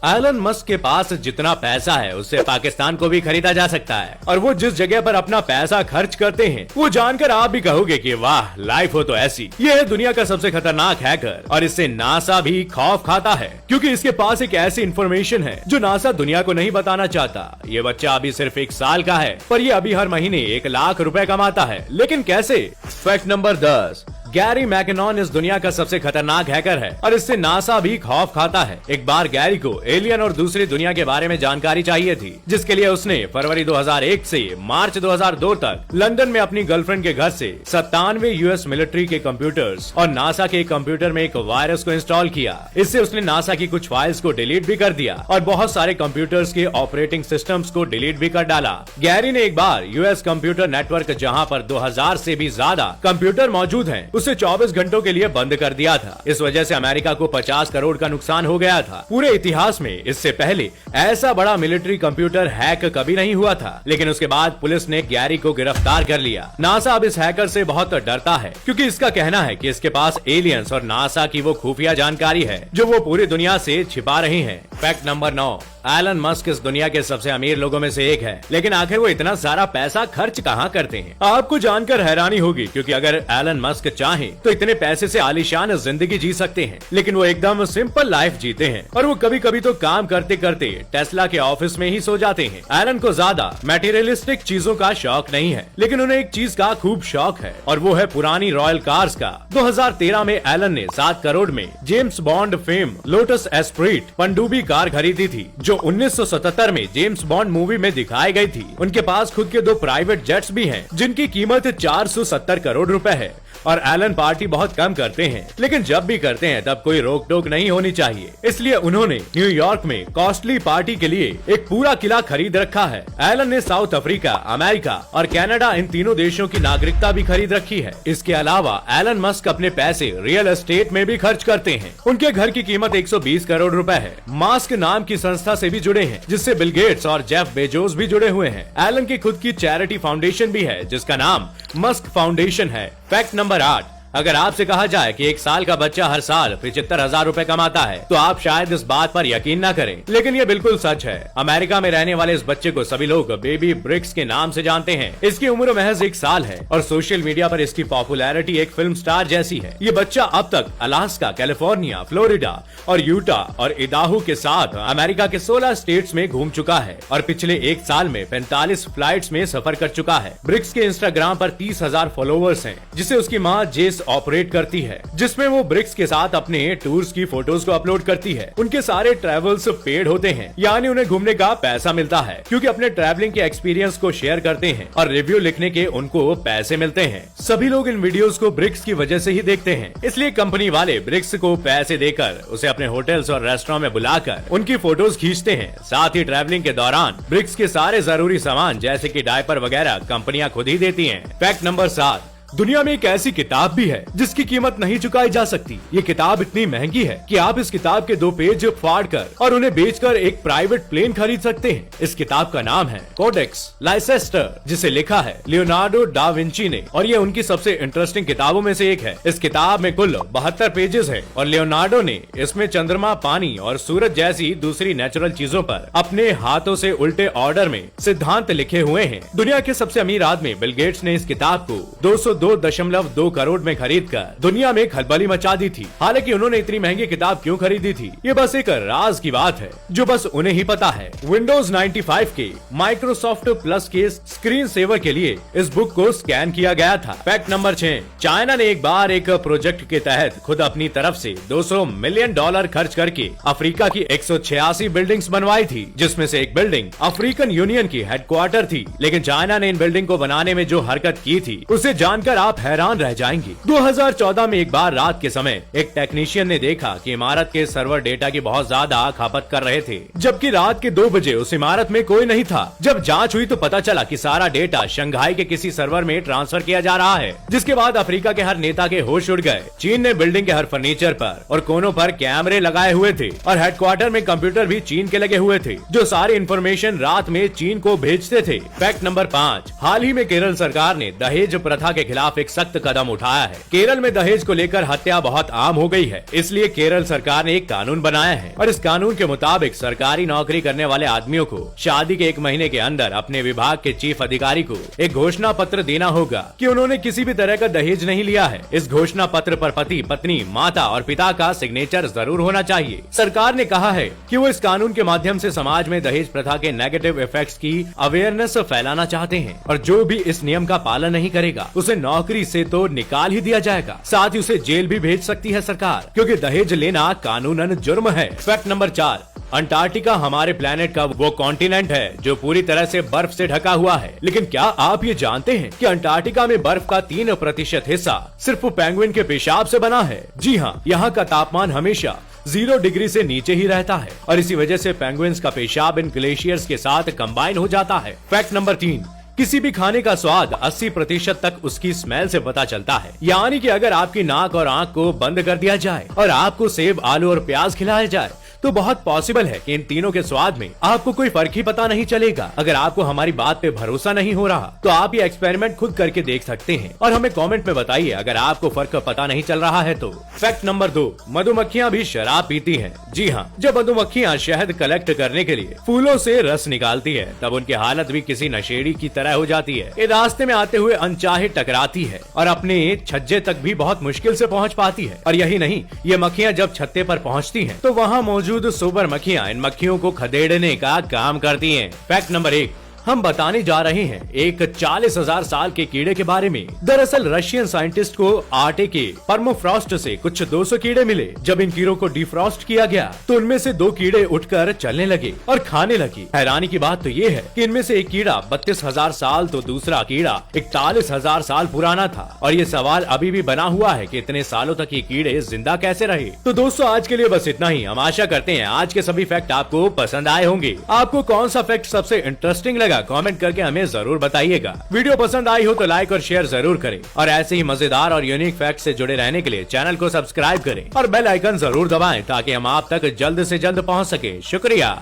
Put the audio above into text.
Elon Musk के पास जितना पैसा है उससे पाकिस्तान को भी खरीदा जा सकता है, और वो जिस जगह पर अपना पैसा खर्च करते हैं वो जानकर आप भी कहोगे कि वाह, लाइफ हो तो ऐसी। ये है दुनिया का सबसे खतरनाक हैकर, और इससे नासा भी खौफ खाता है क्योंकि इसके पास एक ऐसी इंफॉर्मेशन है जो नासा दुनिया को नहीं बताना चाहता। ये बच्चा अभी सिर्फ 1 साल का है, पर ये अभी हर महीने 1 लाख रुपए कमाता है। लेकिन कैसे? फैक्ट नंबर 10, गैरी मैकेनॉन इस दुनिया का सबसे खतरनाक हैकर है और इससे नासा भी खौफ खाता है। एक बार गैरी को एलियन और दूसरी दुनिया के बारे में जानकारी चाहिए थी, जिसके लिए उसने फरवरी 2001 से मार्च 2002 तक लंदन में अपनी गर्लफ्रेंड के घर से 97 यूएस मिलिट्री के कंप्यूटर्स और नासा के कंप्यूटर में एक वायरस को इंस्टॉल किया। इससे उसने नासा की कुछ फाइल्स को डिलीट भी कर दिया और बहुत सारे कंप्यूटर्स के ऑपरेटिंग सिस्टम्स को डिलीट भी कर डाला। गैरी ने एक बार यूएस कंप्यूटर नेटवर्क, जहाँ पर 2000 से भी ज्यादा कंप्यूटर मौजूद हैं, उसे 24 घंटों के लिए बंद कर दिया था। इस वजह से अमेरिका को 50 करोड़ का नुकसान हो गया था। पूरे इतिहास में इससे पहले ऐसा बड़ा मिलिट्री कंप्यूटर हैक कभी नहीं हुआ था। लेकिन उसके बाद पुलिस ने गैरी को गिरफ्तार कर लिया। नासा अब इस हैकर से बहुत डरता है क्योंकि इसका कहना है कि इसके पास एलियंस और नासा की वो खुफिया जानकारी है जो वो पूरी दुनिया से छिपा रही है। फैक्ट नंबर 9, एलन मस्क इस दुनिया के सबसे अमीर लोगों में से एक है, लेकिन आखिर वो इतना सारा पैसा खर्च कहाँ करते हैं? आपको जानकर हैरानी होगी क्योंकि अगर एलन मस्क चाहे तो इतने पैसे से आलीशान जिंदगी जी सकते हैं, लेकिन वो एकदम सिंपल लाइफ जीते हैं और वो कभी कभी तो काम करते करते टेस्ला के ऑफिस में ही सो जाते हैं। एलन को ज्यादा मटेरियलिस्टिक चीजों का शौक नहीं है, लेकिन उन्हें एक चीज का खूब शौक है और वो है पुरानी रॉयल कार्स का। 2013 में एलन ने 7 करोड़ में James bond fame lotus Esprit पनडुब्बी कार खरीदी थी, जो 1977 में जेम्स बॉन्ड मूवी में दिखाई गई थी। उनके पास खुद के 2 प्राइवेट जेट्स भी हैं, जिनकी कीमत 470 करोड़ रुपए है। और एलन पार्टी बहुत कम करते हैं, लेकिन जब भी करते हैं तब कोई रोक टोक नहीं होनी चाहिए, इसलिए उन्होंने न्यूयॉर्क में कॉस्टली पार्टी के लिए एक पूरा किला खरीद रखा है। एलन ने साउथ अफ्रीका, अमेरिका और कनाडा, इन तीनों देशों की नागरिकता भी खरीद रखी है। इसके अलावा एलन मस्क अपने पैसे रियल एस्टेट में भी खर्च करते हैं। उनके घर की कीमत 120 करोड़ रुपए है। मास्क नाम की संस्था से भी जुड़े हैं, जिससे बिल गेट्स और जेफ बेजोस भी जुड़े हुए हैं। एलन की खुद की चैरिटी फाउंडेशन भी है, जिसका नाम मस्क फाउंडेशन है। फैक्ट नंबर 8, अगर आपसे कहा जाए कि 1 साल का बच्चा हर साल 75,000 रुपए कमाता है तो आप शायद इस बात पर यकीन न करें, लेकिन ये बिल्कुल सच है। अमेरिका में रहने वाले इस बच्चे को सभी लोग बेबी ब्रिक्स के नाम से जानते हैं। इसकी उम्र महज 1 साल है और सोशल मीडिया पर इसकी पॉपुलैरिटी एक फिल्म स्टार जैसी है। ये बच्चा अब तक अलास्का, कैलिफोर्निया, फ्लोरिडा और यूटा और इदाहो के साथ अमेरिका के 16 स्टेट्स में घूम चुका है और पिछले 1 साल में 45 फ्लाइट्स में सफर कर चुका है। ब्रिक्स के इंस्टाग्राम पर 30,000 फॉलोवर्स हैं, जिसे उसकी माँ जेस ऑपरेट करती है, जिसमें वो ब्रिक्स के साथ अपने टूर्स की फोटोज को अपलोड करती है। उनके सारे ट्रेवल्स पेड होते हैं, यानी उन्हें घूमने का पैसा मिलता है क्योंकि अपने ट्रैवलिंग के एक्सपीरियंस को शेयर करते हैं और रिव्यू लिखने के उनको पैसे मिलते हैं। सभी लोग इन वीडियोस को ब्रिक्स की वजह से ही देखते हैं, इसलिए कंपनी वाले ब्रिक्स को पैसे देकर उसे अपने होटल्स और रेस्टोरेंट में बुलाकर उनकी फोटोज खींचते हैं। साथ ही ट्रैवलिंग के दौरान ब्रिक्स के सारे जरूरी सामान जैसे कि डायपर वगैरह कंपनियां खुद ही देती हैं। फैक्ट नंबर 7, दुनिया में एक ऐसी किताब भी है जिसकी कीमत नहीं चुकाई जा सकती। ये किताब इतनी महंगी है कि आप इस किताब के 2 पेज फाड़कर और उन्हें बेचकर एक प्राइवेट प्लेन खरीद सकते हैं। इस किताब का नाम है कोडेक्स लाइसेस्टर, जिसे लिखा है लियोनार्डो डा विंची ने, और ये उनकी सबसे इंटरेस्टिंग किताबों में से एक है। इस किताब में कुल 72 पेजेस है और लियोनार्डो ने इसमें चंद्रमा, पानी और सूरज जैसी दूसरी नेचुरल चीजों पर अपने हाथों से उल्टे ऑर्डर में सिद्धांत लिखे हुए हैं। दुनिया के सबसे अमीर आदमी बिल गेट्स ने इस किताब को 202.2 करोड़ में खरीदकर दुनिया में खलबली मचा दी थी। हालांकि उन्होंने इतनी महंगी किताब क्यों खरीदी थी, ये बस एक राज की बात है जो बस उन्हें ही पता है। विंडोज 95 के माइक्रोसॉफ्ट प्लस के स्क्रीन सेवर के लिए इस बुक को स्कैन किया गया था। फैक्ट नंबर 6, चाइना ने एक बार एक प्रोजेक्ट के तहत खुद अपनी तरफ से $200 मिलियन खर्च करके अफ्रीका की 186 बिल्डिंग्स बनवाई थी, जिसमें से एक बिल्डिंग अफ्रीकन यूनियन की हेडक्वार्टर थी। लेकिन चाइना ने इन बिल्डिंग को बनाने में जो हरकत की थी उसे जानकर आप हैरान रह जाएंगे। 2014 में एक बार रात के समय एक टेक्नीशियन ने देखा कि इमारत के सर्वर डेटा की बहुत ज्यादा खपत कर रहे थे, जबकि रात के 2 बजे उस इमारत में कोई नहीं था। जब जांच हुई तो पता चला कि सारा डेटा शंघाई के किसी सर्वर में ट्रांसफर किया जा रहा है, जिसके बाद अफ्रीका के हर नेता के होश उड़ गए। चीन ने बिल्डिंग के हर फर्नीचर पर और कोनों पर कैमरे लगाए हुए थे और हेडक्वार्टर में कंप्यूटर भी चीन के लगे हुए थे, जो सारी इंफॉर्मेशन रात में चीन को भेजते थे। फैक्ट नंबर 5, हाल ही में केरल सरकार ने दहेज प्रथा के खिलाफ एक सख्त कदम उठाया है। केरल में दहेज को लेकर हत्या बहुत आम हो गई है, इसलिए केरल सरकार ने एक कानून बनाया है और इस कानून के मुताबिक सरकारी नौकरी करने वाले आदमियों को शादी के 1 महीने के अंदर अपने विभाग के चीफ अधिकारी को एक घोषणा पत्र देना होगा कि उन्होंने किसी भी तरह का दहेज नहीं लिया है। इस घोषणा पत्र पर पति, पत्नी, माता और पिता का सिग्नेचर जरूर होना चाहिए। सरकार ने कहा है कि वो इस कानून के माध्यम से समाज में दहेज प्रथा के नेगेटिव इफेक्ट्स की अवेयरनेस फैलाना चाहते हैं और जो भी इस नियम का पालन नहीं करेगा उसे नौकरी से तो निकाल ही दिया जाएगा, साथ ही उसे जेल भी भेज सकती है सरकार, क्योंकि दहेज लेना कानूनन जुर्म है। फैक्ट नंबर 4, अंटार्कटिका हमारे प्लेनेट का वो कॉन्टिनेंट है जो पूरी तरह से बर्फ से ढका हुआ है। लेकिन क्या आप ये जानते हैं कि अंटार्कटिका में बर्फ का 3% हिस्सा सिर्फ पेंगुइन के पेशाब से बना है? जी हाँ, यहाँ का तापमान हमेशा 0 डिग्री से नीचे ही रहता है और इसी वजह से पेंगुइन्स का पेशाब इन ग्लेशियर्स के साथ कंबाइन हो जाता है। फैक्ट नंबर 3, किसी भी खाने का स्वाद 80% तक उसकी स्मेल से पता चलता है। यानी कि अगर आपकी नाक और आंख को बंद कर दिया जाए और आपको सेब, आलू और प्याज खिलाया जाए तो बहुत पॉसिबल है कि इन तीनों के स्वाद में आपको कोई फर्क ही पता नहीं चलेगा। अगर आपको हमारी बात पे भरोसा नहीं हो रहा तो आप ये एक्सपेरिमेंट खुद करके देख सकते हैं और हमें कमेंट में बताइए अगर आपको फर्क पता नहीं चल रहा है तो। फैक्ट नंबर 2, मधुमक्खियां भी शराब पीती हैं। जी हाँ, जब मधुमक्खियां शहद कलेक्ट करने के लिए फूलों से रस निकालती है तब उनकी हालत भी किसी नशेड़ी की तरह हो जाती है। ये रास्ते में आते हुए अनचाहे टकराती है और अपने छज्जे तक भी बहुत मुश्किल से पहुँच पाती है। और यही नहीं, ये मक्खियां जब छत्ते पर पहुँचती है तो वहाँ मौजूद सुपर मक्खियां इन मक्खियों को खदेड़ने का काम करती हैं। फैक्ट नंबर 1, हम बताने जा रहे हैं एक 40,000 साल के कीड़े के बारे में। दरअसल रशियन साइंटिस्ट को आटे के परमफ्रॉस्ट से कुछ 200 कीड़े मिले। जब इन कीड़ों को डिफ्रॉस्ट किया गया तो उनमें से 2 कीड़े उठकर चलने लगे और खाने लगे। हैरानी की बात तो ये है कि इनमें से एक कीड़ा 32,000 साल तो दूसरा कीड़ा 41,000 साल पुराना था। और ये सवाल अभी भी बना हुआ है कि इतने सालों तक ये कीड़े जिंदा कैसे रहे। तो दोस्तों, आज के लिए बस इतना ही। हम आशा करते हैं आज के सभी फैक्ट आपको पसंद आए होंगे। आपको कौन सा फैक्ट सबसे इंटरेस्टिंग लगा कमेंट करके हमें जरूर बताइएगा। वीडियो पसंद आई हो तो लाइक और शेयर जरूर करें और ऐसे ही मजेदार और यूनिक फैक्ट से जुड़े रहने के लिए चैनल को सब्सक्राइब करें और बेल आइकन जरूर दबाएं ताकि हम आप तक जल्द से जल्द पहुंच सके। शुक्रिया।